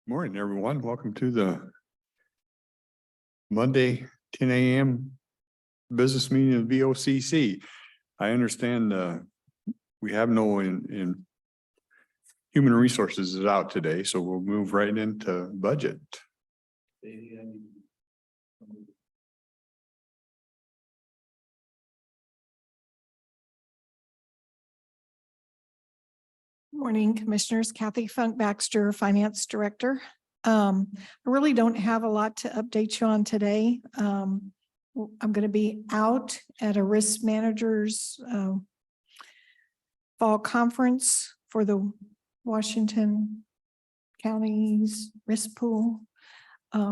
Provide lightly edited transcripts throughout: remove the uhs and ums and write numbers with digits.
Morning, everyone. Welcome to the Monday, 10 a.m. business meeting of VOCC. I understand we have no in human resources is out today, so we'll move right into budget. Morning, Commissioners. Kathy Funk Baxter, Finance Director. I really don't have a lot to update you on today. I'm going to be out at a risk managers fall conference for the Washington County's risk pool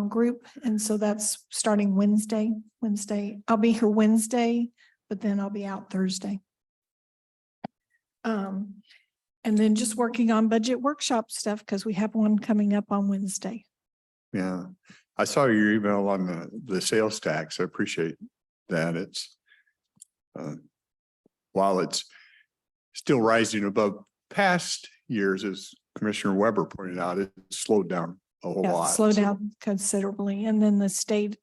group. And so that's starting Wednesday. I'll be here Wednesday, but then I'll be out Thursday. And then just working on budget workshop stuff because we have one coming up on Wednesday. Yeah, I saw your email on the sales tax. I appreciate that. It's while it's still rising above past years, as Commissioner Weber pointed out, it slowed down a whole lot. Slowed down considerably. And then the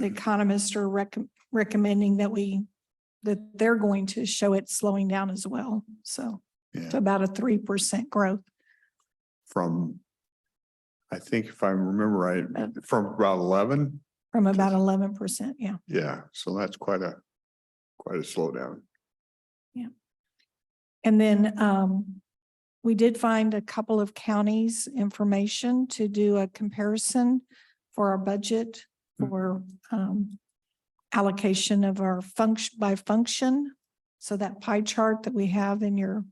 economists are recommending that they're going to show it slowing down as well. So yeah. to about a 3% growth. From, I think if I remember right, from about 11. From about 11%, yeah. Yeah, so that's quite a slowdown. Yeah. And then we did find a couple of counties' information to do a comparison for our budget for allocation of our function by function. So that pie chart that we have in your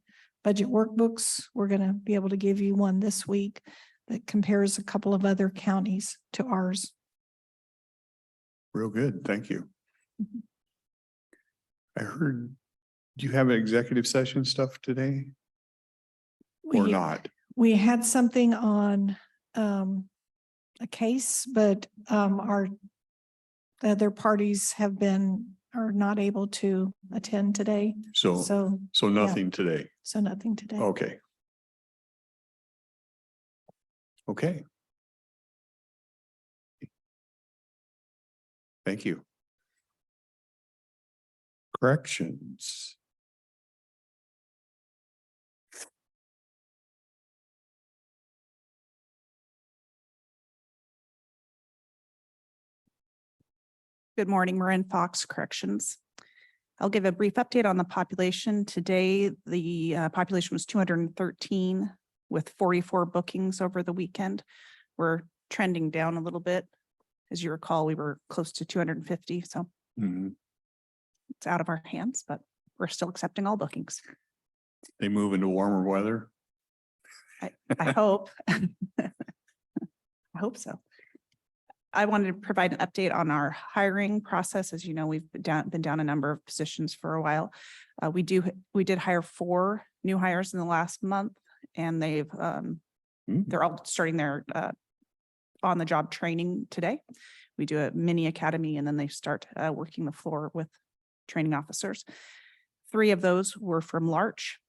budget workbooks, we're going to be able to give you one this week that compares a couple of other counties to ours. Real good. Thank you. I heard, do you have an executive session stuff today or not? We had something on a case, but the other parties are not able to attend today. So nothing today. So nothing today. Okay. Okay. Thank you. Corrections. Good morning, Marin Fox Corrections. I'll give a brief update on the population. Today, the population was 213 with 44 bookings over the weekend. We're trending down a little bit. As you recall, we were close to 250, so it's out of our hands, but we're still accepting all bookings. They move into warmer weather. I hope. I hope so. I wanted to provide an update on our hiring process. As you know, we've been down a number of positions for a while. We did hire 4 new hires in the last month, and they're all starting their on-the-job training today. We do a mini academy, and then they start working the floor with training officers. 3 of those were from Larch,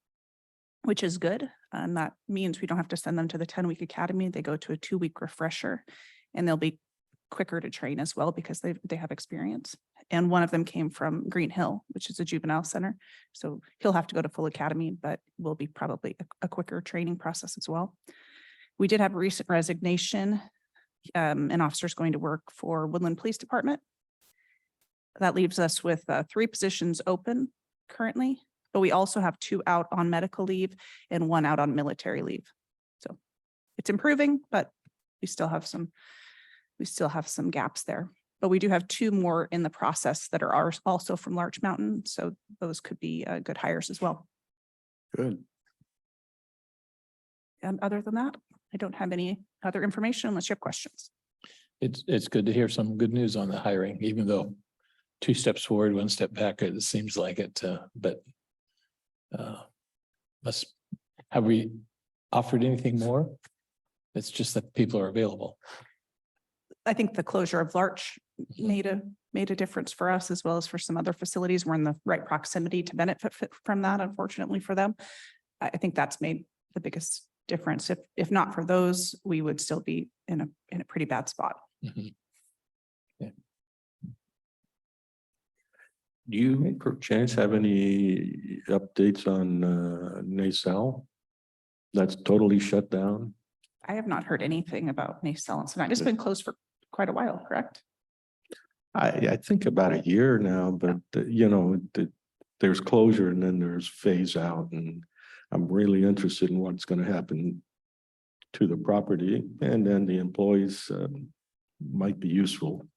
which is good. And that means we don't have to send them to the 10-week academy. They go to a 2-week refresher, and they'll be quicker to train as well because they have experience. And one of them came from Green Hill, which is a juvenile center. So he'll have to go to full academy, but will be probably a quicker training process as well. We did have a recent resignation. An officer's going to work for Woodland Police Department. That leaves us with 3 positions open currently, but we also have 2 out on medical leave and 1 out on military leave. So it's improving, but we still have some gaps there. But we do have 2 more in the process that are also from Larch Mountain. So those could be good hires as well. Good. And other than that, I don't have any other information unless you have questions. It's good to hear some good news on the hiring, even though 2 steps forward, 1 step back, it seems like it, but have we offered anything more? It's just that people are available. I think the closure of Larch made a difference for us as well as for some other facilities. We're in the right proximity to benefit from that, unfortunately for them. I think that's made the biggest difference. If not for those, we would still be in a pretty bad spot. Mhm. Do you perchance have any updates on Nacelle? That's totally shut down? I have not heard anything about Nacelle and Savannah. It's been closed for quite a while, correct? I think about a year now, but you know, there's closure and then there's phase out, and I'm really interested in what's going to happen to the property, and then the employees might be useful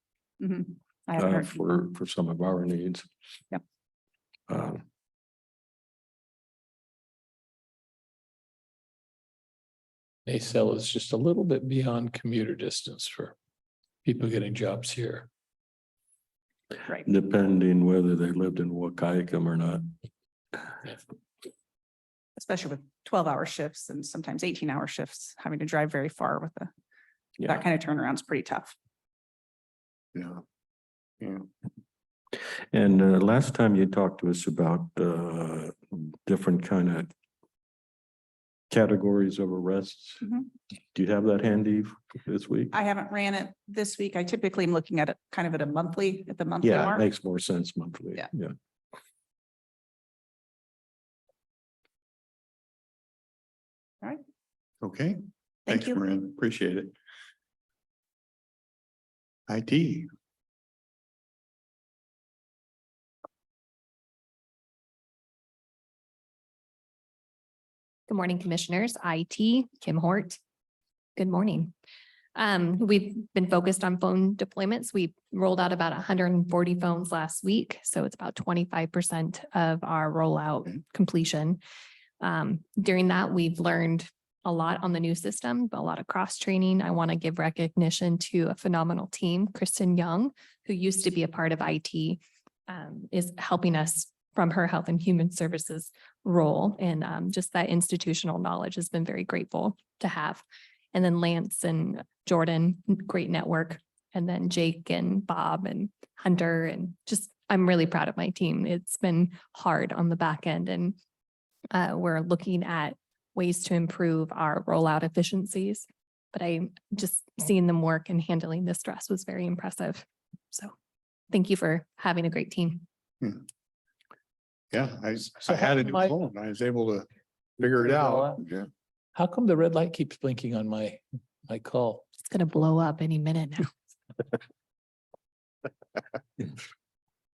Mhm. I haven't heard. for some of our needs. Yep. Nacelle is just a little bit beyond commuter distance for people getting jobs here. Right. Depending whether they lived in Waukegan or not. Especially with 12-hour shifts and sometimes 18-hour shifts, having to drive very far with Yeah. that kind of turnaround is pretty tough. Yeah. Yeah. And last time you talked to us about different kind of categories of arrests. Mhm. Do you have that handy this week? I haven't ran it this week. I typically am looking at it kind of at the monthly Yeah, it mark. makes more sense monthly. Yeah. Yeah. Okay. Thank Thanks, you. Marin. Appreciate it. IT. Good morning, Commissioners. IT, Kim Hort. Good morning. We've been focused on phone deployments. We rolled out about 140 phones last week, so it's about 25% of our rollout Okay. completion. During that, we've learned a lot on the new system, a lot of cross training. I want to give recognition to a phenomenal team. Kristen Young, who used to be a part of IT, is helping us from her Health and Human Services role. And just that institutional knowledge has been very grateful to have. And then Lance and Jordan, great network. And then Jake and Bob and Hunter, and just, I'm really proud of my team. It's been hard on the back end, and we're looking at ways to improve our rollout efficiencies. But I just seeing them work and handling the stress was very impressive. So thank you for having a great team. Yeah, I So had a new my- phone. I was able to figure it out. Yeah. How come the red light keeps blinking on my call? It's going to blow up any minute now.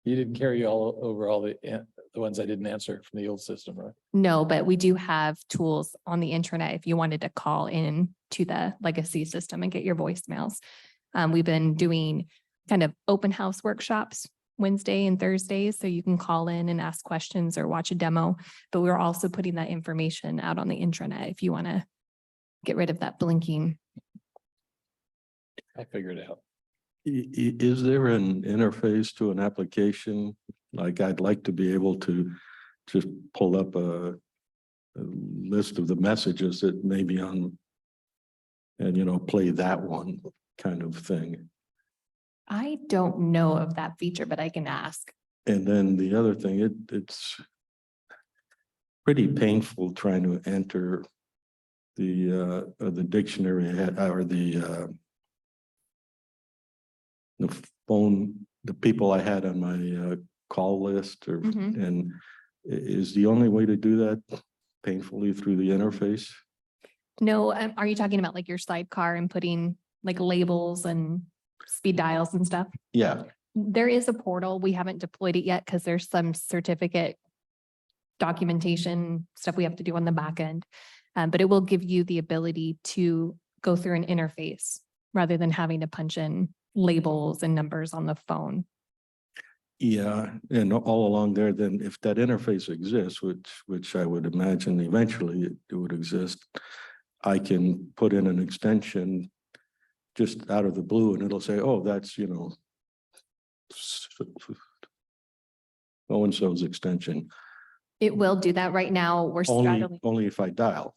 You didn't carry all over all the ones I didn't answer from the old system, right? No, but we do have tools on the intranet if you wanted to call in to the legacy system and get your voicemails. We've been doing kind of open house workshops Wednesday and Thursdays, so you can call in and ask questions or watch a demo. But we're also putting that information out on the intranet if you want to get rid of that blinking. I figured it out. Is there an interface to an application? Like, I'd like to be able to just pull up a list of the messages that may be on and, you know, play that one kind of thing. I don't know of that feature, but I can ask. And then the other thing, it's pretty painful trying to enter the dictionary or the phone, the people I had on my call list, or Mhm. and is the only way to do that painfully through the interface? No, are you talking about like your sidecar and putting like labels and speed dials and stuff? Yeah. There is a portal. We haven't deployed it yet because there's some certificate documentation stuff we have to do on the back end. But it will give you the ability to go through an interface rather than having to punch in labels and numbers on the phone. Yeah, and all along there, then if that interface exists, which I would imagine eventually it would exist, I can put in an extension just out of the blue and it'll say, oh, that's, you know, so-and-so's extension. It will do that right now. We're straddling. Only if I dial.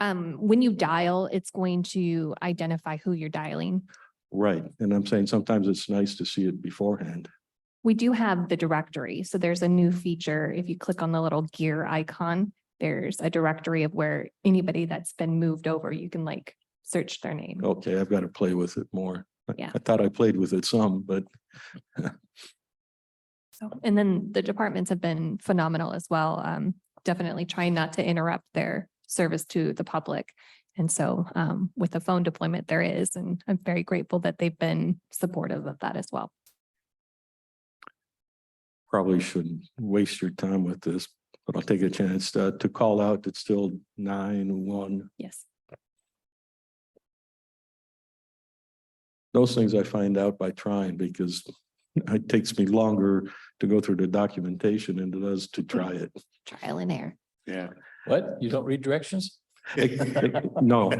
When you dial, it's going to identify who you're dialing. Right, and I'm saying sometimes it's nice to see it beforehand. We do have the directory. So there's a new feature. If you click on the little gear icon, there's a directory of where anybody that's been moved over, you can like search their name. Okay, I've got to play with it more. Yeah. I thought I played with it some, but So, and then the departments have been phenomenal as well. Definitely trying not to interrupt their service to the public. And so with the phone deployment there is, and I'm very grateful that they've been supportive of that as well. probably shouldn't waste your time with this, but I'll take a chance to call out. It's still 9-1. Yes. Those things I find out by trying because it takes me longer to go through the documentation than it does to try it. Trial and error. Yeah. What? You don't read directions? No.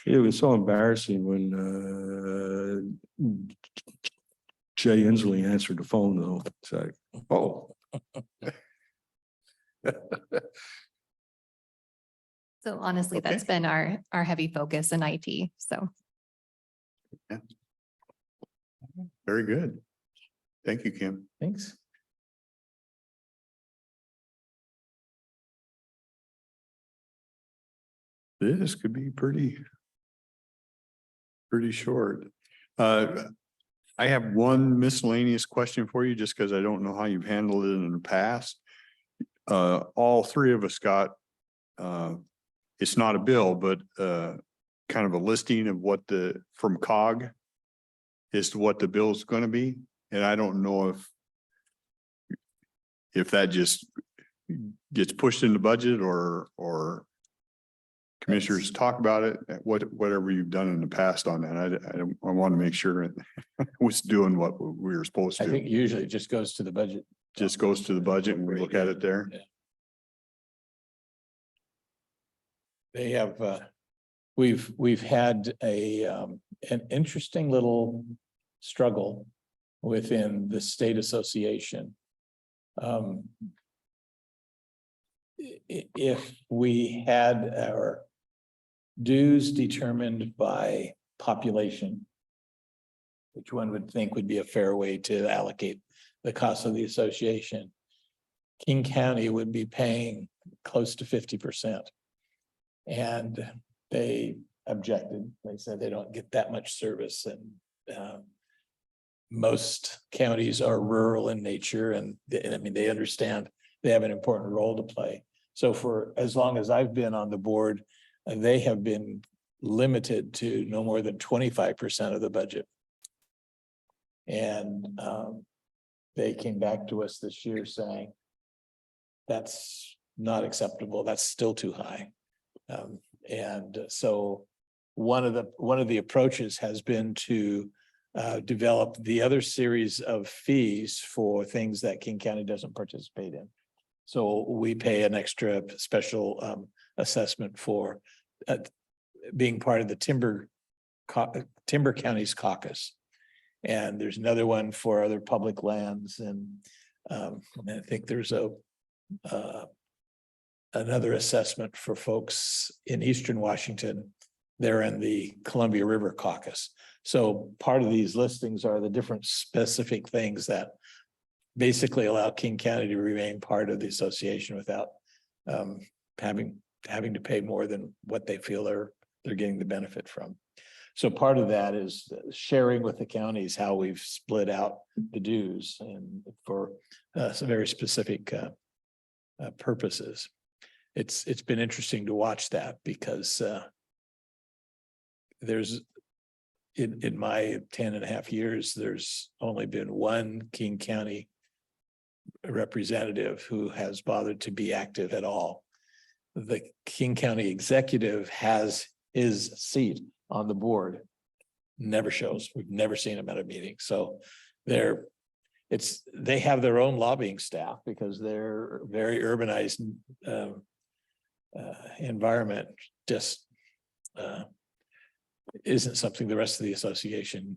It was so embarrassing when Jay Inslee answered the phone though. It's like, oh, So honestly, that's Okay. been our heavy focus in IT. So Very good. Thank you, Kim. Thanks. This could be pretty short. I have one miscellaneous question for you, just because I don't know how you've handled it in the past. All three of us got, it's not a bill, but kind of a listing of what from COG as to what the bill's gonna be. And I don't know if that just gets pushed in the budget or commissioners talk about it, whatever you've done in the past on that. I want to make sure it was doing what we were supposed I to. think usually it just goes to the budget. Just goes to the budget and we look at it there. Yeah. They have, we've had an interesting little struggle within the state association. If we had our dues determined by population, which one would think would be a fair way to allocate the cost of the association, King County would be paying close to 50%. And they objected. They said they don't get that much service, and most counties are rural in nature, and I mean, they understand they have an important role to play. So for as long as I've been on the board, they have been limited to no more than 25% of the budget. And they came back to us this year saying, that's not acceptable. That's still too high. And so one of the approaches has been to develop the other series of fees for things that King County doesn't participate in. So we pay an extra special assessment for being part of the Timber Counties Caucus. And there's another one for other public lands. And I think there's another assessment for folks in Eastern Washington. They're in the Columbia River Caucus. So part of these listings are the different specific things that basically allow King County to remain part of the association without having to pay more than what they feel they're getting the benefit from. So part of that is sharing with the counties how we've split out the dues and for some very specific purposes. It's been interesting to watch that because there's in my 10.5 years, there's only been one King County representative who has bothered to be active at all. The King County executive has his seat on the board, never shows. We've never seen him at a meeting. So they have their own lobbying staff because they're very urbanized environment. Just isn't something the rest of the association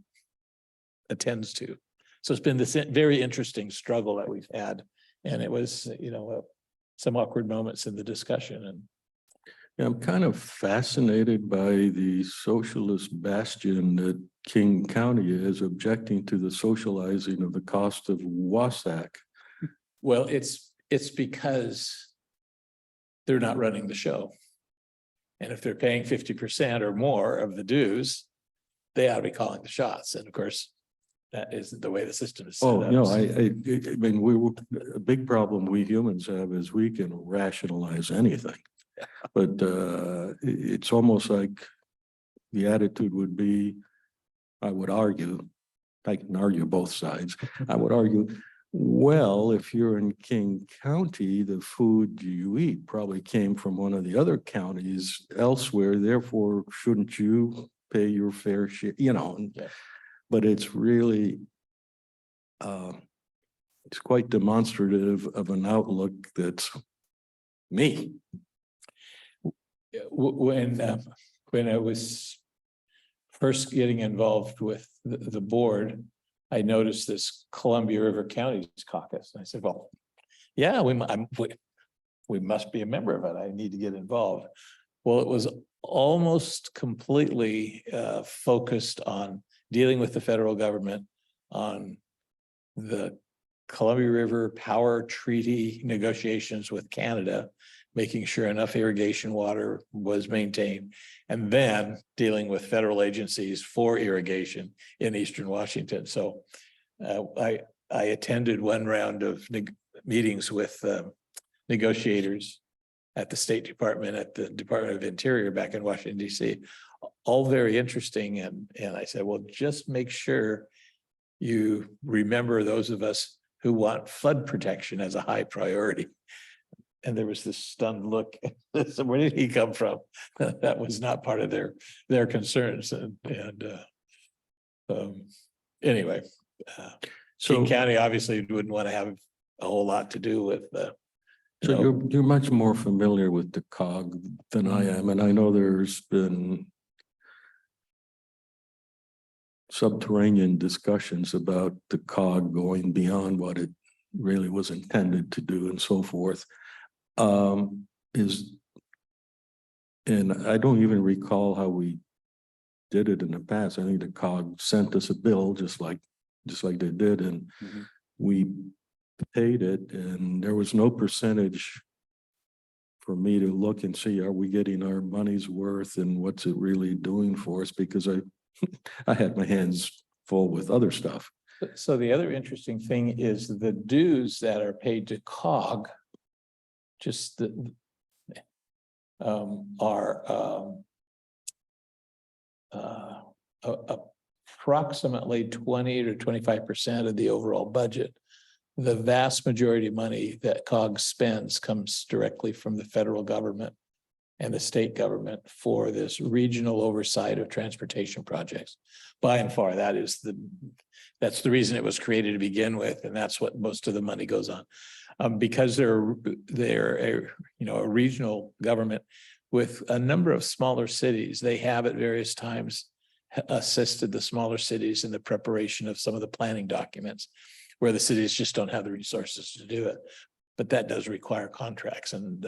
attends to. So it's been this very interesting struggle that we've had. And it was, some awkward moments in the discussion. And I'm kind of fascinated by the socialist bastion that King County is objecting to the socializing of the cost of Wasack. well, it's because they're not running the show. And if they're paying 50% or more of the dues, they ought to be calling the shots. And of course, that isn't the way the system is set Oh, up. no, I mean, a big problem we humans have is we can rationalize anything. But it's almost like the attitude would be, I would argue, I can argue both sides. I would argue, well, if you're in King County, the food you eat probably came from one of the other counties elsewhere, therefore shouldn't you pay your fair share, you know? Yeah. But it's really, it's quite demonstrative of an outlook that's me. When I was first getting involved with the board, I noticed this Columbia River Counties caucus. And I said, well, yeah, we must be a member of it. I need to get involved. Well, it was almost completely focused on dealing with the federal government on the Columbia River Power Treaty negotiations with Canada, making sure enough irrigation water was maintained, and then dealing with federal agencies for irrigation in Eastern Washington. So I attended one round of meetings with negotiators at the State Department, at the Department of Interior back in Washington, D.C. All very interesting. And I said, well, just make sure you remember those of us who want flood protection as a high priority. And there was this stunned look. So where did he come from? That was not part of their concerns. Anyway, King County obviously wouldn't want to have a whole lot to do with So you're much more familiar with the COG than I am, and I know there's been subterranean discussions about the COG going beyond what it really was intended to do and so forth. And I don't even recall how we did it in the past. I think the COG sent us a bill just like they did, and we paid it, and there was no percentage for me to look and see, are we getting our money's worth and what's it really doing for us? Because I had my hands full with other stuff. So the other interesting thing is the dues that are paid to COG, just are approximately 20 to 25% of the overall budget. The vast majority of money that COG spends comes directly from the federal government and the state government for this regional oversight of transportation projects. By and far, that's the reason it was created to begin with, and that's what most of the money goes on. Because they're a regional government with a number of smaller cities, they have at various times assisted the smaller cities in the preparation of some of the planning documents, where the cities just don't have the resources to do it. But that does require contracts, and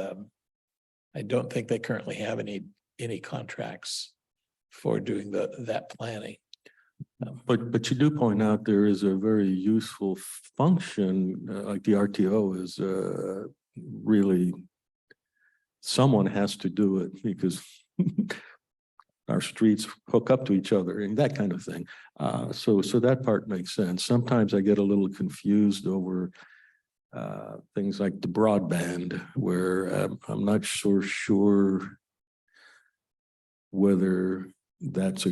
I don't think they currently have any contracts for doing that planning. But you do point out there is a very useful function, like the RTO is really, someone has to do it because our streets hook up to each other and that kind of thing. So that part makes sense. Sometimes I get a little confused over things like the broadband, where I'm not sure whether that's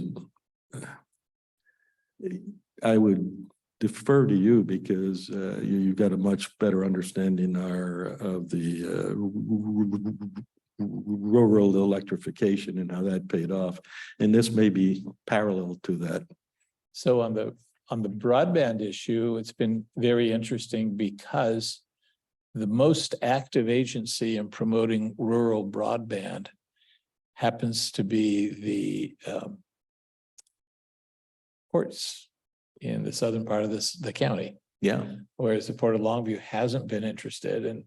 I would defer to you because you've got a much better understanding of the rural electrification and how that paid off. And this may be parallel to that. So on the broadband issue, it's been very interesting because the most active agency in promoting rural broadband happens to be the ports in the southern part of the county. Yeah. Whereas the Port of Longview hasn't been interested.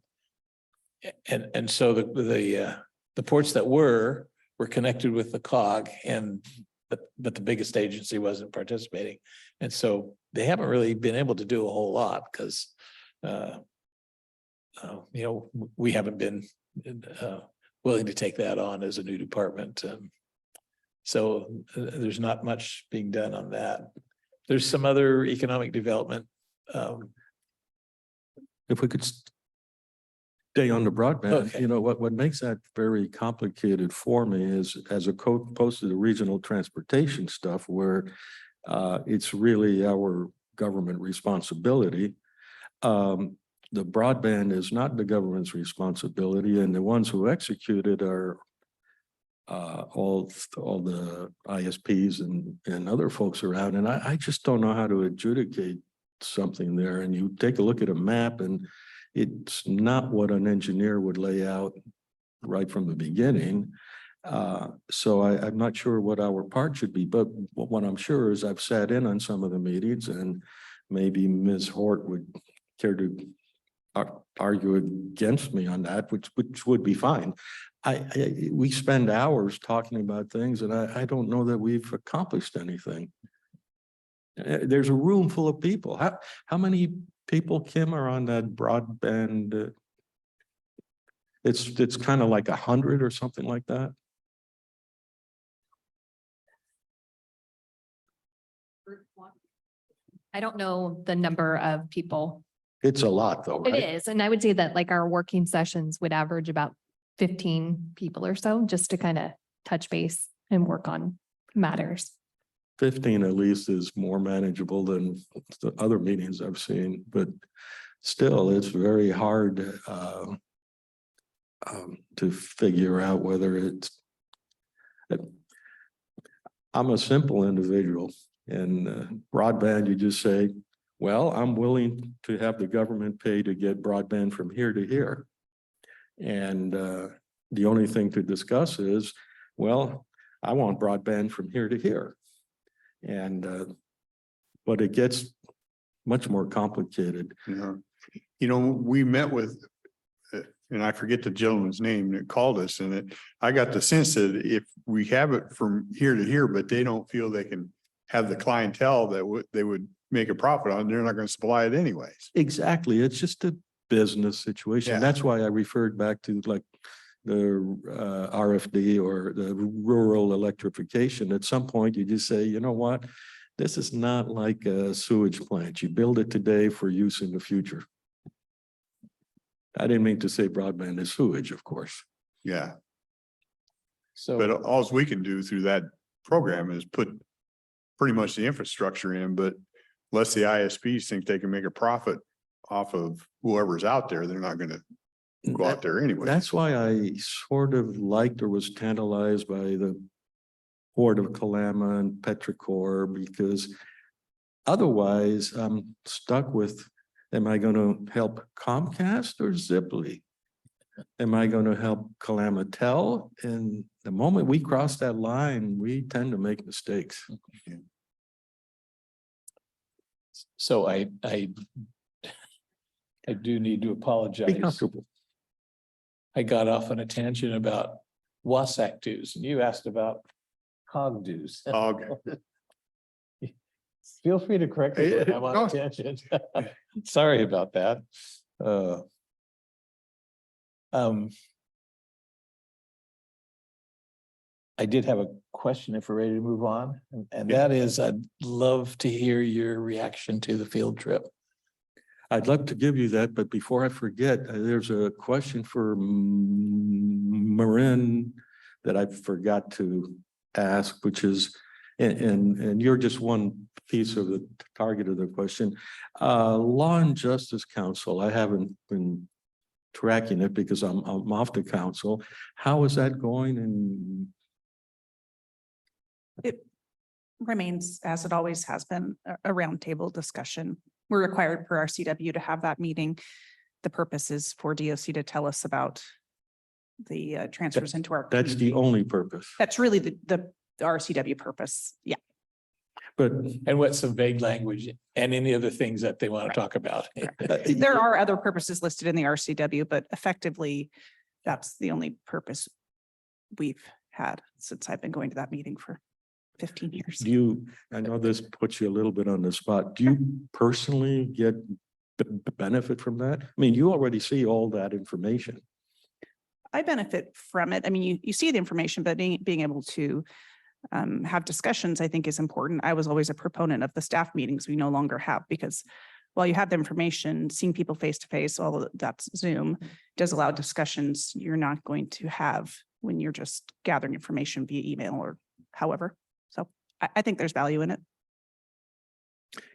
And so the ports that were connected with the COG, but the biggest agency wasn't participating. And so they haven't really been able to do a whole lot because we haven't been willing to take that on as a new department. So there's not much being done on that. There's some other economic development. If we could stay on the broadband, Okay. you know, what makes that very complicated for me is as opposed to the regional transportation stuff where it's really our government responsibility. The broadband is not the government's responsibility, and the ones who execute it are all the ISPs and other folks around. And I just don't know how to adjudicate something there. And you take a look at a map and it's not what an engineer would lay out right from the beginning. So I'm not sure what our part should be, but what I'm sure is I've sat in on some of the meetings and maybe Ms. Hort would care to argue against me on that, which would be fine. We spend hours talking about things and I don't know that we've accomplished anything. There's a room full of people. How many people, Kim, are on that broadband? It's kind of like 100 or something like that. I don't know the number of people. It's a lot though, It right? is, and I would say that like our working sessions would average about 15 people or so, just to kind of touch base and work on matters. 15 at least is more manageable than the other meetings I've seen, but still it's very hard to figure out whether it's. I'm a simple individual and broadband, you just say, well, I'm willing to have the government pay to get broadband from here to here. And the only thing to discuss is, well, I want broadband from here to here. And but it gets much more complicated. You know, we met with, and I forget the gentleman's name that called us, and I got the sense that if we have it from here to here, but they don't feel they can have the clientele that they would make a profit on, they're not going to supply it anyways. Exactly. It's just a business situation. Yeah. That's why I referred back to like the RFD or the rural electrification. At some point, you just say, you know what? This is not like a sewage plant. You build it today for use in the future. I didn't mean to say broadband is sewage, of course. Yeah, So. but all we can do through that program is put pretty much the infrastructure in, but unless the ISPs think they can make a profit off of whoever's out there, they're not gonna go out there anyway. That's why I sort of liked or was tantalized by the Port of Kalama and Petrichor, because otherwise I'm stuck with, am I going to help Comcast or Ziply? Am I going to help Kalamatel? And the moment we cross that line, we tend to make mistakes. So I do need to Be apologize. comfortable. I got off on a tangent about WASAC dues and you asked about COG dues. Okay. Feel free to correct me if I'm on a tangent. Sorry about that. I did have a question if we're ready to move on, and that is, I'd love to hear your reaction to the field trip. I'd love to give you that, but before I forget, there's a question for Marin that I forgot to ask, which is, and you're just one piece of the target of the question. Law and Justice Council, I haven't been tracking it because I'm off the council. How is that going? And It remains, as it always has been, a roundtable discussion. We're required per our CW to have that meeting. The purpose is for DOC to tell us about the transfers into our. that's the community. only purpose. That's really the RCW purpose. Yeah. But And what's some vague language and any other things that they want to talk about. There are other purposes listed in the RCW, but effectively, that's the only purpose we've had since I've been going to that meeting for 15 years. do you, I know this puts you a little bit on the spot. Do you personally get the benefit from that? I mean, you already see all that information. I benefit from it. I mean, you see the information, but being able to have discussions, I think is important. I was always a proponent of the staff meetings we no longer have, because while you have the information, seeing people face to face, all of that's Zoom, does allow discussions you're not going to have when you're just gathering information via email or however. So I think there's value in it.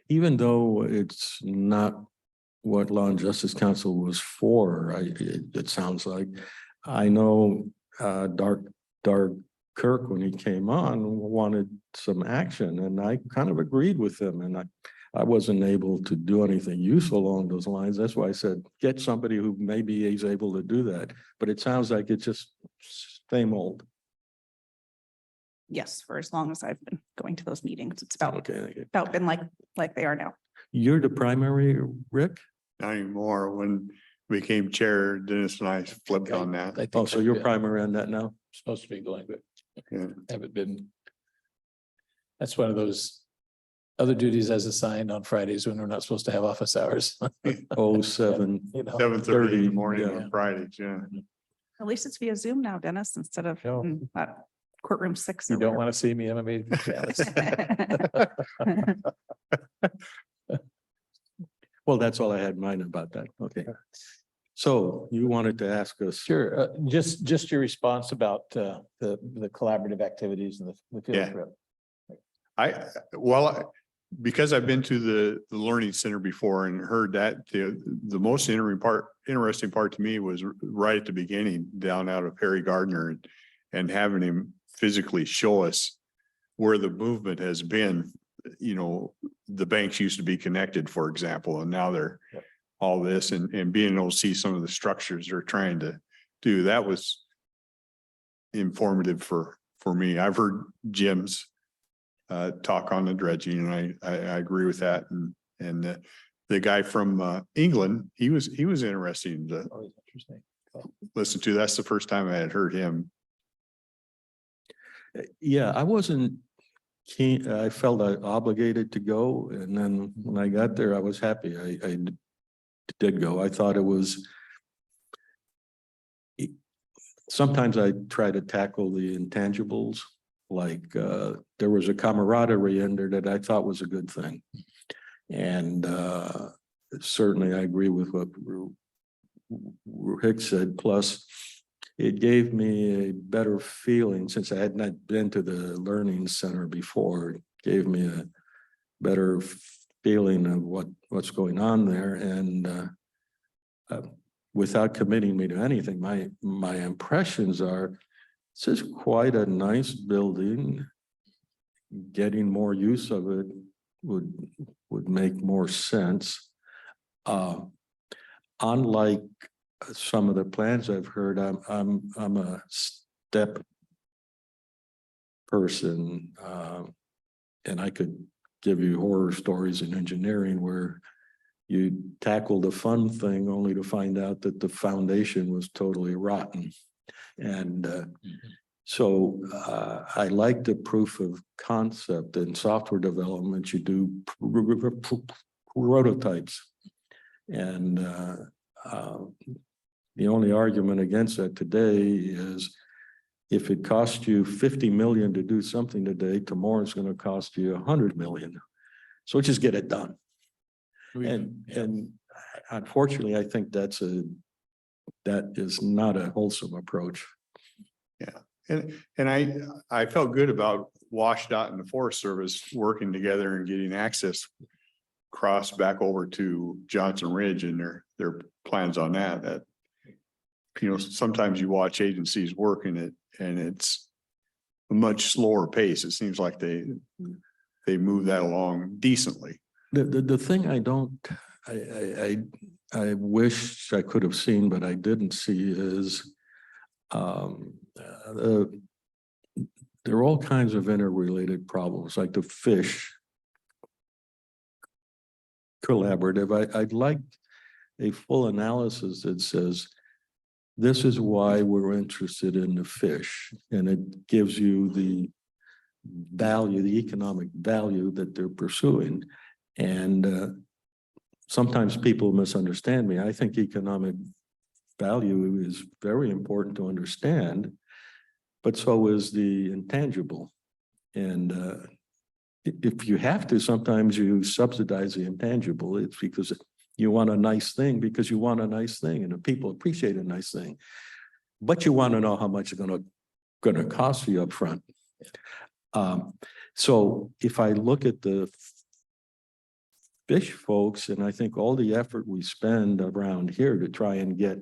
Even though it's not what Law and Justice Council was for, it sounds like. I know Dark Kirk, when he came on, wanted some action, and I kind of agreed with him, and I wasn't able to do anything useful along those lines. That's why I said, get somebody who maybe is able to do that. But it sounds like it's just same old. Yes, for as long as I've been going to those meetings, it's about Okay. been like they are now. You're the primary, Rick? Not anymore. When we became chair, Dennis and I flipped on that. I think Oh, so I've you're been primary on that now? supposed to be going, but Yeah. haven't been. That's one of those other duties as assigned on Fridays when we're not supposed to have office hours. 07. You know, 7:30 in the 30, morning yeah. on Fridays, yeah. At least it's via Zoom now, Dennis, instead of No. in that courtroom 6. You don't want to see me, I'm a major jealous. Well, that's all I had in mind about that. Okay. So you wanted to ask us. Sure, just your response about the collaborative activities and the field Yeah. trip. Because I've been to the Learning Center before and heard that, the most interesting part to me was right at the beginning, down out of Perry Gardner, and having him physically show us where the movement has been. You know, the banks used to be connected, for example, and now they're Yep. all this, and being able to see some of the structures they're trying to do, that was informative for me. I've heard Jim's talk on the dredging, and I agree with that. And the guy from England, he was interesting to Always interesting. listen to. That's the first time I had heard him. Yeah, I wasn't keen. I felt obligated to go. And then when I got there, I was happy. I did go. I thought it was. Sometimes I try to tackle the intangibles, like there was a camaraderie in there that I thought was a good thing. And certainly I agree with what Rick said. Plus, it gave me a better feeling, since I had not been to the Learning Center before. It gave me a better feeling of what's going on there. And without committing me to anything, my impressions are, this is quite a nice building. Getting more use of it would make more sense. Unlike some of the plans I've heard, I'm a step person, and I could give you horror stories in engineering where you tackle the fun thing only to find out that the foundation was totally rotten. And so I like the proof of concept. In software development. You do prototypes. And the only argument against that today is, if it costs you 50 million to do something today, tomorrow it's going to cost you 100 million. So just get it done. And unfortunately, I think that is not a wholesome approach. And I felt good about WashDOT and the Forest Service working together and getting access crossed back over to Johnson Ridge and their plans on that. You know, sometimes you watch agencies working it and it's a much slower pace. It seems like they move that along decently. The thing I wish I could have seen, but I didn't see, is there are all kinds of interrelated problems, like the fish collaborative. I'd like a full analysis that says, this is why we're interested in the fish, and it gives you the value, the economic value that they're pursuing. And sometimes people misunderstand me. I think economic value is very important to understand, but so is the intangible. And if you have to, sometimes you subsidize the intangible. It's because you want a nice thing, because you want a nice thing, and the people appreciate a nice thing. But you want to know how much it's gonna cost you up front. So if I look at the fish folks, and I think all the effort we spend around here to try and get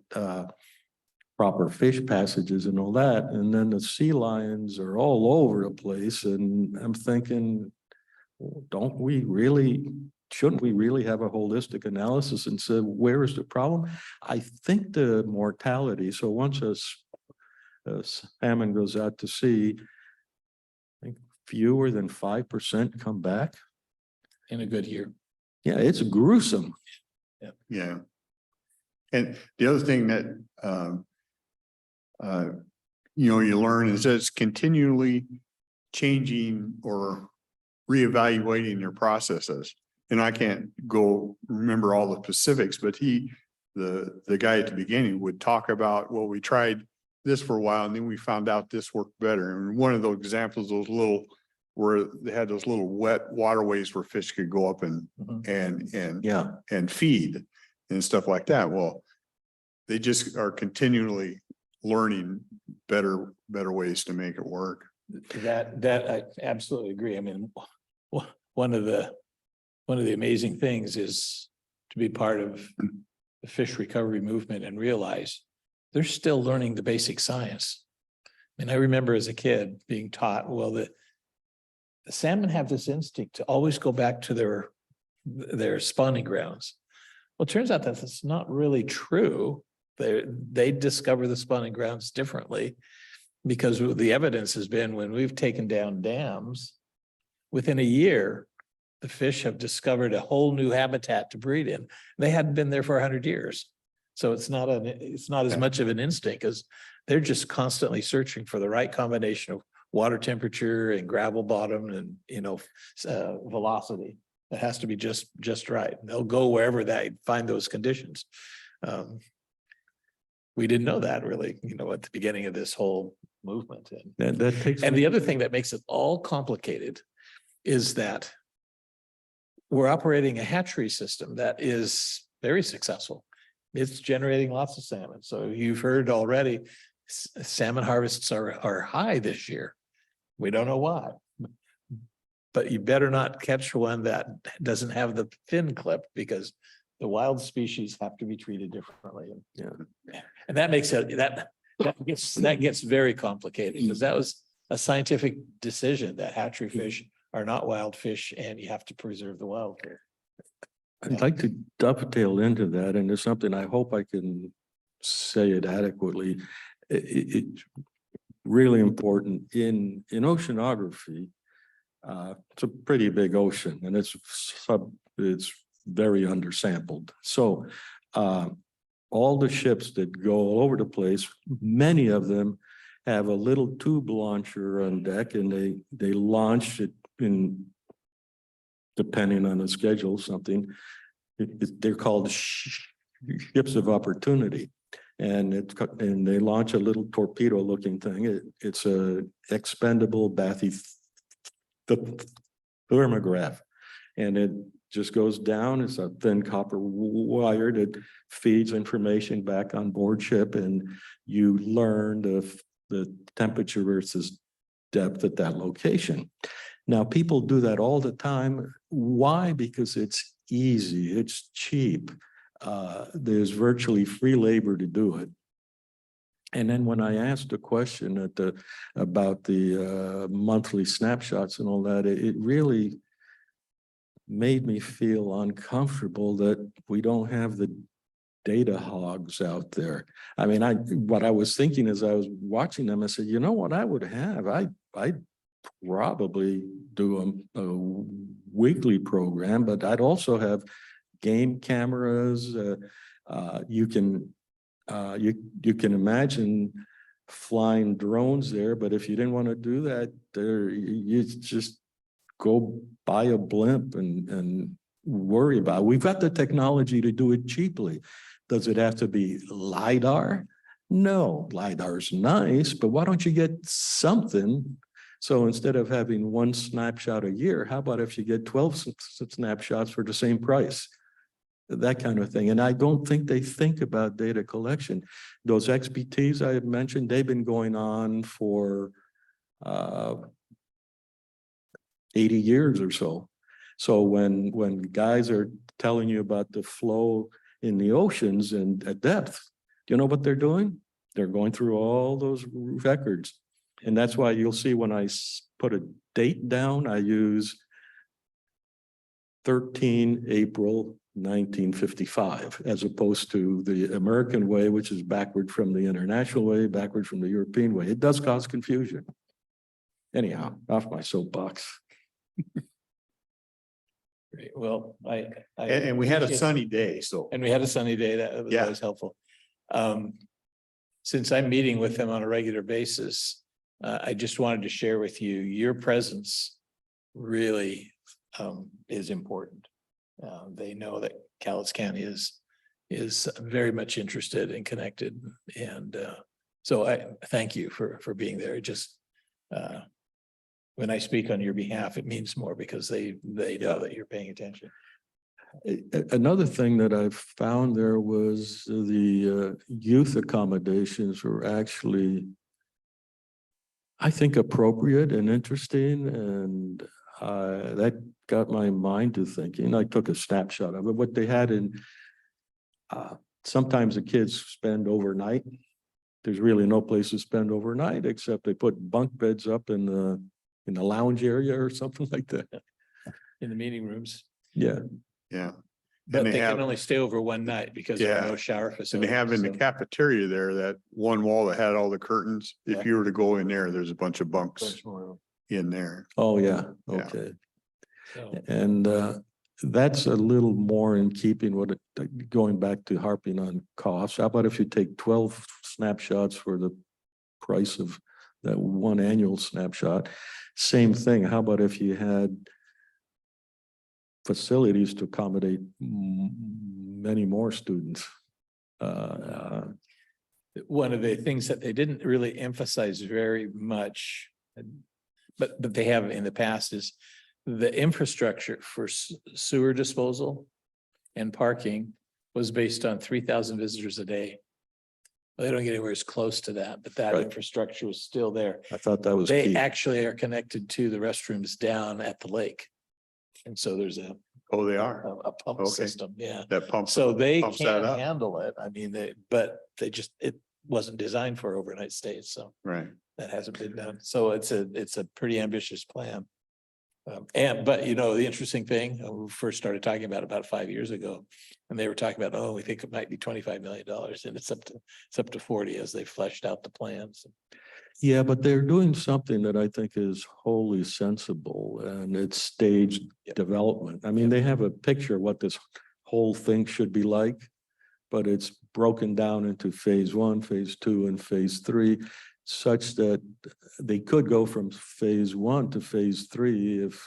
proper fish passages and all that, and then the sea lions are all over the place, and I'm thinking, shouldn't we really have a holistic analysis and say, where is the problem? I think the mortality, so once a salmon goes out to sea, I think fewer than 5% come back. In a good year. Yeah, it's gruesome. Yeah. And the other thing that, you learn is that it's continually changing or reevaluating your processes. And I can't go remember all the specifics, but the guy at the beginning would talk about, well, we tried this for a while and then we found out this worked better. And one of those examples, where they had those little wet waterways where fish could go up and feed and stuff like that. Well, they just are continually learning better ways to make it work. That I absolutely agree. I mean, one of the amazing things is to be part of the fish recovery movement and realize they're still learning the basic science. And I remember as a kid being taught, well, the salmon have this instinct to always go back to their spawning grounds. Well, it turns out that that's not really true. They discover the spawning grounds differently, because the evidence has been when we've taken down dams, within a year, the fish have discovered a whole new habitat to breed in. They hadn't been there for 100 years. So it's not as much of an instinct as they're just constantly searching for the right combination of water temperature and gravel bottom and, velocity. It has to be just right. They'll go wherever they find those conditions. We didn't know that really, at the beginning of this whole movement. That takes. And the other thing that makes it all complicated is that we're operating a hatchery system that is very successful. It's generating lots of salmon. So you've heard already, salmon harvests are high this year. We don't know why, but you better not catch one that doesn't have the fin clip, because the wild species have to be treated differently. Yeah. And that makes it, that gets very complicated, because that was a scientific decision that hatchery fish are not wild fish and you have to preserve the wild fish. I'd like to dovetail into that, and there's something I hope I can say it adequately. It's really important in oceanography. It's a pretty big ocean, and it's very undersampled. So all the ships that go all over the place, many of them have a little tube launcher on deck, and they launch it in, depending on the schedule, something. They're called ships of opportunity, and they launch a little torpedo-looking thing. It's a expendable thermograph, and it just goes down. It's a thin copper wire that feeds information back on board ship, and you learn the temperature versus depth at that location. Now, people do that all the time. Why? Because it's easy, it's cheap. There's virtually free labor to do it. And then when I asked the question about the monthly snapshots and all that, it really made me feel uncomfortable that we don't have the data hogs out there. I mean, what I was thinking as I was watching them, I said, you know what I would have? I'd probably do a weekly program, but I'd also have game cameras. You can imagine flying drones there, but if you didn't want to do that, you just go buy a blimp and worry about it. We've got the technology to do it cheaply. Does it have to be LiDAR? No, LiDAR's nice, but why don't you get something? So instead of having one snapshot a year, how about if you get 12 snapshots for the same price? That kind of thing. And I don't think they think about data collection. Those XBTs I had mentioned, they've been going on for 80 years or so. So when guys are telling you about the flow in the oceans and at depth, do you know what they're doing? They're going through all those records. And that's why you'll see when I put a date down, I use 13 April 1955, as opposed to the American way, which is backward from the international way, backward from the European way. It does cause confusion. Anyhow, off my soapbox. Great. Well, And we had a appreciate- sunny day, so. And we had a sunny day. That was Yeah. always helpful. Since I'm meeting with them on a regular basis, I just wanted to share with you, your presence really is important. They know that Cowlitz County is very much interested and connected. And so I thank you for being there. It just when I speak on your behalf, it means more because they know that you're paying attention. Another thing that I found there was the youth accommodations were actually, I think, appropriate and interesting, and that got my mind to thinking. I took a snapshot of it. What they had in, sometimes the kids spend overnight. There's really no place to spend overnight except they put bunk beds up in the lounge area or something like that. In the meeting rooms, Yeah. Yeah. but And they they can have, only stay over one night because there are Yeah. no shower and facilities. they have in the so- cafeteria there, that one wall that had all the curtains. Yeah. If you were to go in there, there's a bunch of bunks Bunch more, in there. Oh, yeah. Yeah. Okay. so. And that's a little more in keeping with it, going back to harping on costs. How about if you take 12 snapshots for the price of that one annual snapshot? Same thing. How about if you had facilities to accommodate many more students? One of the things that they didn't really emphasize very much, but they have in the past, is the infrastructure for sewer disposal and parking was based on 3,000 visitors a day. Well, they don't get anywhere as close to that, but that Right. infrastructure was still there. I thought that was They key. actually are connected to the restrooms down at the lake. And so there's Oh, they are. a pump Okay. system, yeah. That pumps. So they Pumps that can up. handle it. I mean, but it wasn't designed for overnight stays, so Right. that hasn't been done. So it's a pretty ambitious plan. But you know, the interesting thing, we first started talking about 5 years ago, and they were talking about, oh, we think it might be $25 million, and it's up to 40 as they fleshed out the plans. Yeah, but they're doing something that I think is wholly sensible, and it's staged Yep. development. I mean, they have a picture of what this whole thing should be like, but it's broken down into phase 1, phase 2, and phase 3, such that they could go from phase 1 to phase 3 if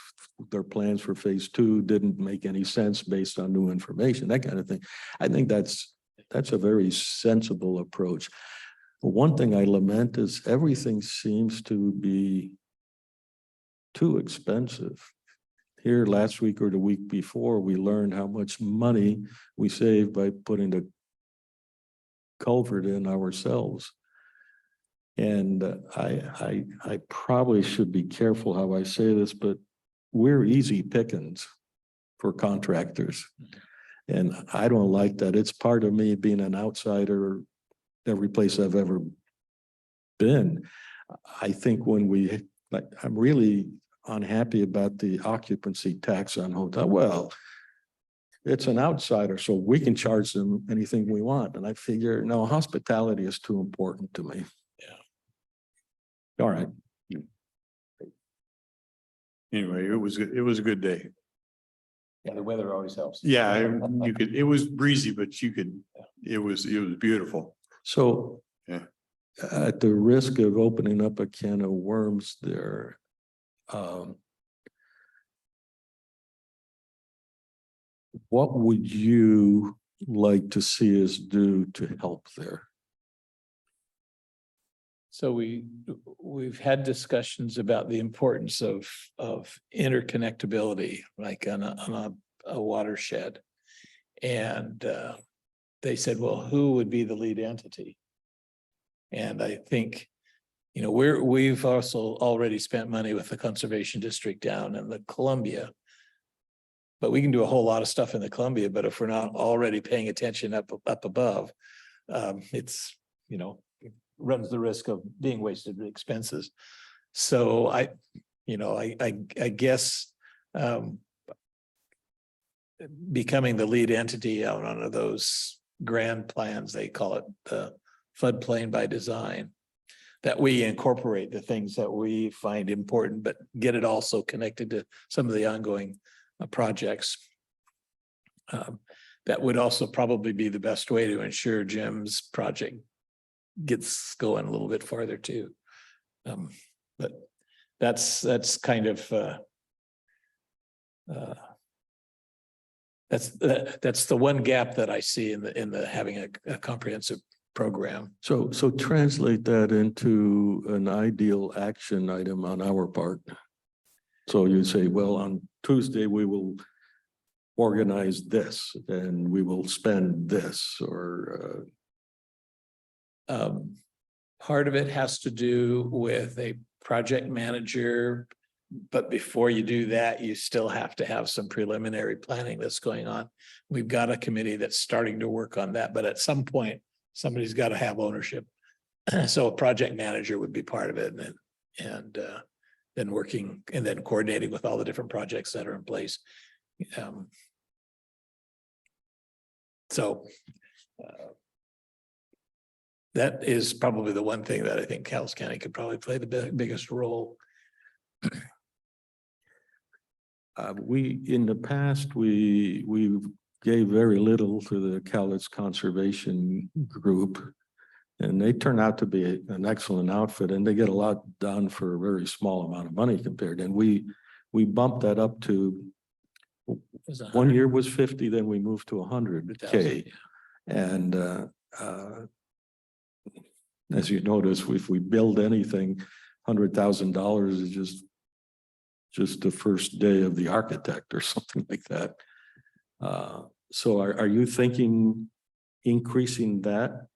their plans for phase 2 didn't make any sense based on new information, that kind of thing. I think that's a very sensible approach. One thing I lament is everything seems to be too expensive. Here last week or the week before, we learned how much money we saved by putting the culvert in ourselves. And I probably should be careful how I say this, but we're easy pickings for contractors. And I don't like that. It's part of me being an outsider every place I've ever been. I think I'm really unhappy about the occupancy tax on hotel. Well, it's an outsider, so we can charge them anything we want. And I figure, no, hospitality is too important to me. Yeah. All right. Anyway, it was a good day. Yeah, the weather always helps. Yeah, it was breezy, but it was beautiful. So Yeah. at the risk of opening up a can of worms there, what would you like to see us do to help there? So we've had discussions about the importance of interconnectability, like on a watershed. And they said, well, who would be the lead entity? And I think, you know, we've also already spent money with the Conservation District down in the Columbia. But we can do a whole lot of stuff in the Columbia, but if we're not already paying attention up above, it's, you know, runs the risk of being wasted expenses. So I guess becoming the lead entity out on those grand plans, they call it the floodplain by design, that we incorporate the things that we find important, but get it also connected to some of the ongoing projects. That would also probably be the best way to ensure Jim's project gets going a little bit farther too. But that's kind of that's the one gap that I see in the having a comprehensive program. So translate that into an ideal action item on our part. So you say, well, on Tuesday, we will organize this and we will spend this, or part of it has to do with a project manager, but before you do that, you still have to have some preliminary planning that's going on. We've got a committee that's starting to work on that, but at some point, somebody's got to have ownership. So a project manager would be part of it, and then working and then coordinating with all the different projects that are in place. That is probably the one thing that I think Calhoun County could probably play the biggest role. in the past, we gave very little to the Cowlitz Conservation Group. And they turn out to be an excellent outfit, and they get a lot done for a very small amount of money compared. And we bumped that up to, one year was 50, then we moved to 100K. And as you notice, if we build anything, $100,000 is just the first day of the architect or something like that. So are you thinking increasing that?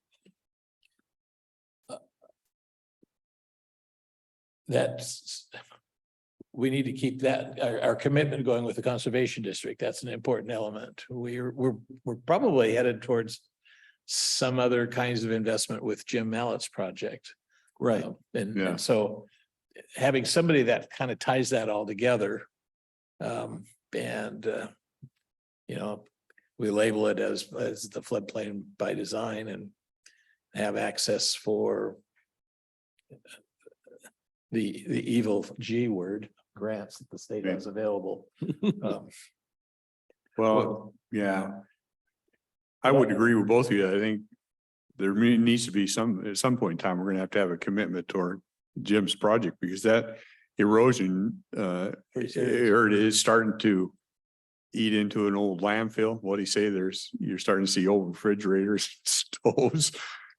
We need to keep that our commitment going with the Conservation District. That's an important element. We're probably headed towards some other kinds of investment with Jim Mallett's project. Right. And so having somebody that kind of ties that all together, you know, we label it as the floodplain by design and have access for the evil G word grants that the state has available. Well, yeah. I would agree with both of you. I think there needs to be at some point in time, we're gonna have a commitment toward Jim's project, because that erosion, or it is starting to eat into an old landfill. What do you say? You're starting to see old refrigerators, stoves.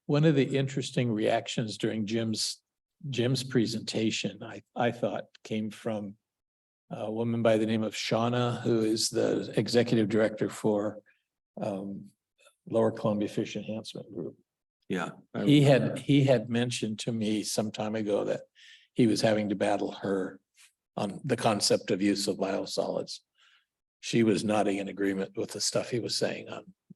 One of the interesting reactions during Jim's presentation, I thought, came from a woman by the name of Shauna, who is the executive director for Lower Columbia Fish Enhancement Group. Yeah. He had mentioned to me some time ago that he was having to battle her on the concept of use of biosolids. She was nodding in agreement with the stuff he was saying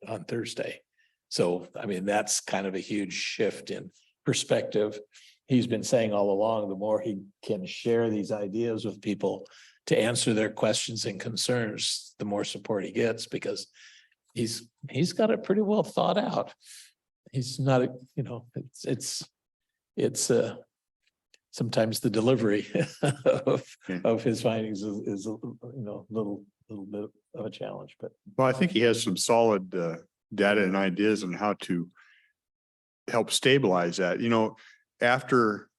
on Thursday. So, I mean, that's kind of a huge shift in perspective. He's been saying all along, the more he can share these ideas with people to answer their questions and concerns, the more support he gets, because he's got it pretty well thought out. He's not, you know, it's sometimes the delivery of his findings is you know, little bit of a challenge, but. Well, I think he has some solid data and ideas on how to help stabilize that. You know, after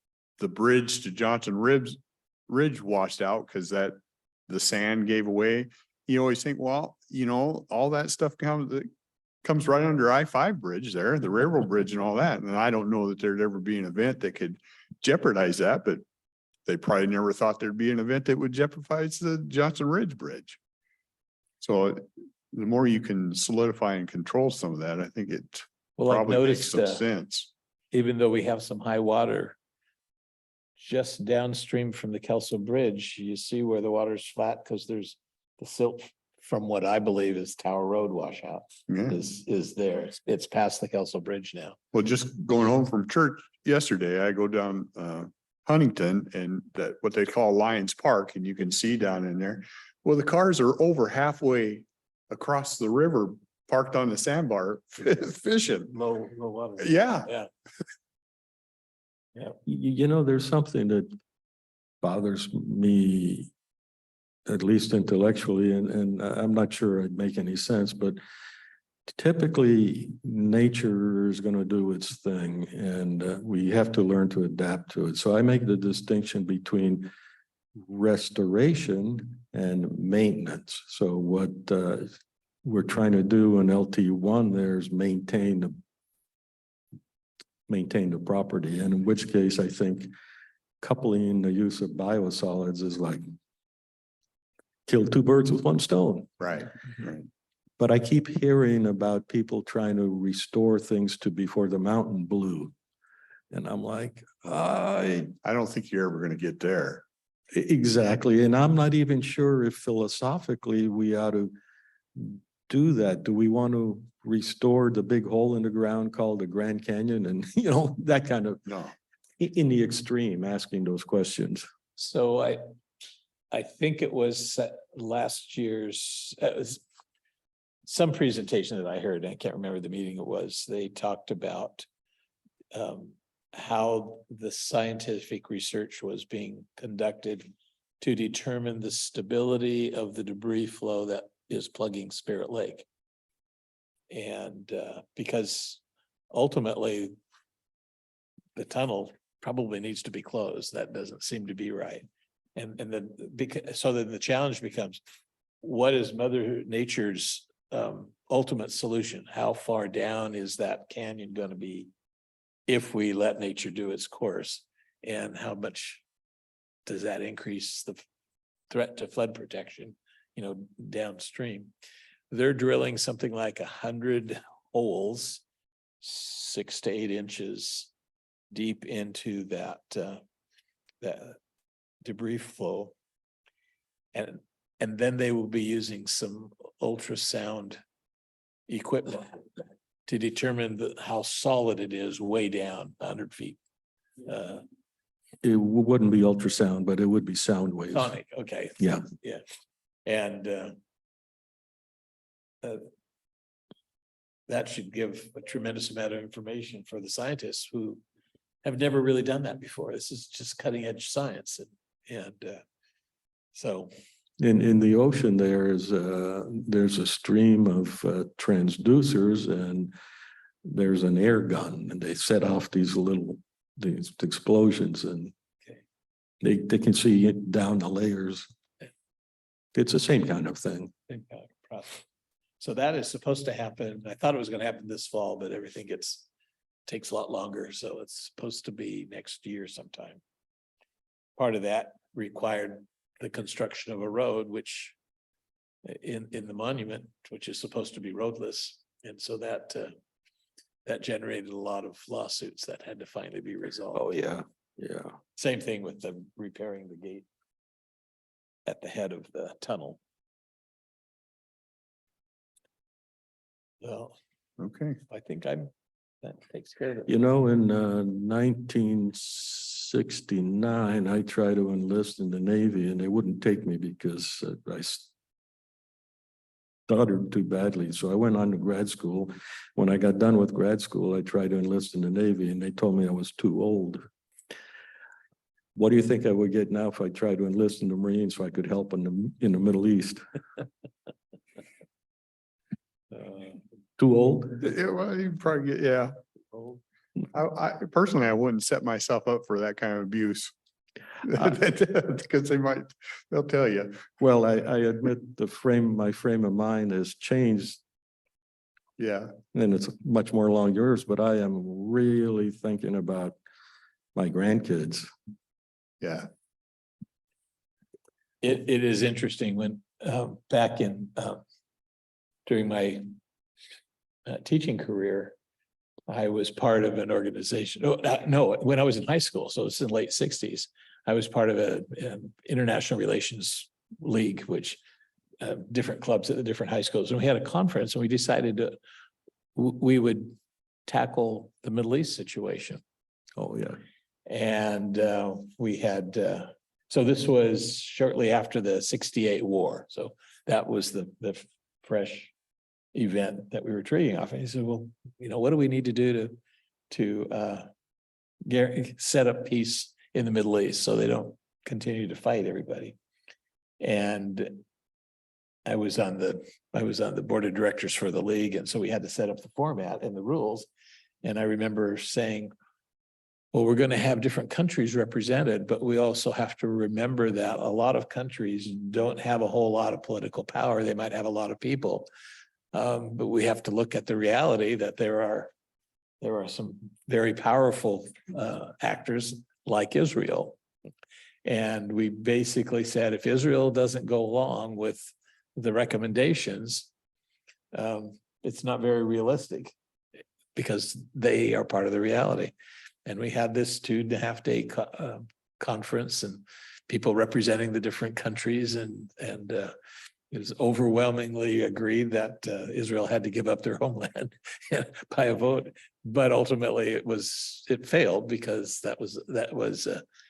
the bridge to Johnson Ridge washed out because the sand gave away, you always think, well, you know, all that stuff comes right under I-5 bridge there, the railroad bridge and all that. And I don't know that there'd ever be an event that could jeopardize that, but they probably never thought there'd be an event that would jeopardize the Johnson Ridge Bridge. So the more you can solidify and control some of that, I think it Well, I've probably makes noticed, some sense. even though we have some high water, just downstream from the Kelso Bridge, you see where the water's flat because there's the silt from what I believe is Tower Road washout Yeah. is there. It's past the Kelso Bridge now. Well, just going home from church yesterday, I go down Huntington and that what they call Lions Park, and you can see down in there. Well, the cars are over halfway across the river, parked on the sandbar fishing. Low water. Yeah. Yeah. You know, there's something that bothers me, at least intellectually, and I'm not sure it'd make any sense, but typically nature is going to do its thing and we have to learn to adapt to it. So I make the distinction between restoration and maintenance. So what we're trying to do in LT1 there is maintain the property, and in which case I think coupling the use of biosolids is like kill two birds with one stone. Right. Right. But I keep hearing about people trying to restore things to before the mountain blew. And I'm like, I don't think you're ever going to get there. exactly. And I'm not even sure if philosophically we ought to do that. Do we want to restore the big hole in the ground called the Grand Canyon and, you know, that kind of No. in the extreme, asking those questions. So I think it was last year's, it was some presentation that I heard, and I can't remember the meeting it was. They talked about how the scientific research was being conducted to determine the stability of the debris flow that is plugging Spirit Lake. And because ultimately the tunnel probably needs to be closed. That doesn't seem to be right. And then so then the challenge becomes, what is Mother Nature's ultimate solution? How far down is that canyon going to be if we let nature do its course? And how much does that increase the threat to flood protection, you know, downstream? They're drilling something like 100 holes, 6 to 8 inches deep into that debris flow. And then they will be using some ultrasound equipment to determine how solid it is way down 100 feet. It wouldn't be ultrasound, but it would be sound waves. Sonic, okay. Yeah. Yeah. And that should give a tremendous amount of information for the scientists who have never really done that before. This is just cutting edge science. And so. In the ocean, there's a stream of transducers and there's an air gun and they set off these explosions and Okay. they can see it down the layers. It's the same kind of thing. So that is supposed to happen. I thought it was going to happen this fall, but everything takes a lot longer. So it's supposed to be next year sometime. Part of that required the construction of a road, which in the monument, which is supposed to be roadless. And so that generated a lot of lawsuits that had to finally be resolved. Oh, yeah. Yeah. Same thing with them repairing the gate at the head of the tunnel. Well, Okay. I think that takes care of it. You know, in 1969, I tried to enlist in the Navy and they wouldn't take me because I stuttered too badly. So I went on to grad school. When I got done with grad school, I tried to enlist in the Navy and they told me I was too old. What do you think I would get now if I tried to enlist in the Marines so I could help in the Middle East? Too old? Yeah, well, you probably get, yeah. I personally, I wouldn't set myself up for that kind of abuse. Because they'll tell you. Well, I admit my frame of mind has changed Yeah, and it's much more along yours, but I am really thinking about my grandkids. yeah. It is interesting when, back in, during my teaching career, I was part of an organization. No, when I was in high school, so it's in the late sixties, I was part of an international relations league, which different clubs at the different high schools. And we had a conference and we decided we would tackle the Middle East situation. Oh, yeah. And we had, so this was shortly after the 68 war. So that was the fresh event that we were trading off. And he said, well, what do we need to do to set up peace in the Middle East so they don't continue to fight everybody? And I was on the board of directors for the league. And so we had to set up the format and the rules. And I remember saying, well, we're going to have different countries represented, but we also have to remember that a lot of countries don't have a whole lot of political power. They might have a lot of people. But we have to look at the reality that there are some very powerful actors like Israel. And we basically said, if Israel doesn't go along with the recommendations, it's not very realistic because they are part of the reality. And we had this 2.5-day conference and people representing the different countries, and it was overwhelmingly agreed that Israel had to give up their homeland by a vote. But ultimately it failed because that was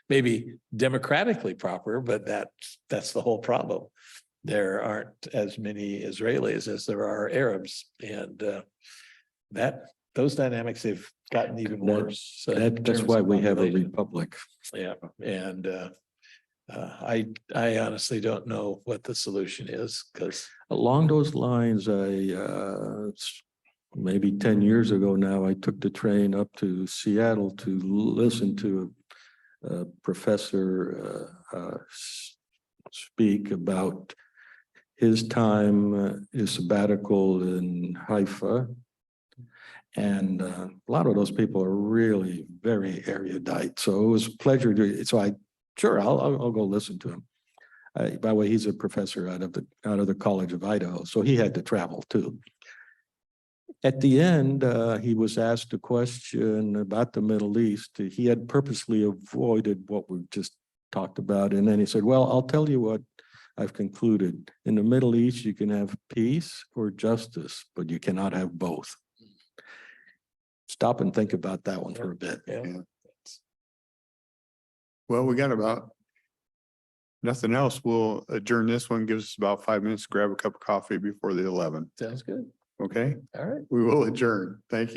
maybe democratically proper, but that's the whole problem. There aren't as many Israelis as there are Arabs, and those dynamics have gotten even worse. That's why we have a republic. Yeah, and I honestly don't know what the solution is, because Along those lines, maybe 10 years ago now, I took the train up to Seattle to listen to a professor speak about his time, his sabbatical in Haifa. And a lot of those people are really very erudite. So it was a pleasure to, I'll go listen to him. By the way, he's a professor out of the College of Idaho, so he had to travel too. At the end, he was asked a question about the Middle East. He had purposely avoided what we just talked about. And then he said, well, I'll tell you what I've concluded. In the Middle East, you can have peace or justice, but you cannot have both. Stop and think about that one for a bit. yeah. Well, we got about nothing else. We'll adjourn this one. Gives us about 5 minutes to grab a cup of coffee before the 11. Sounds good. Okay, All right. we will adjourn. Thank you.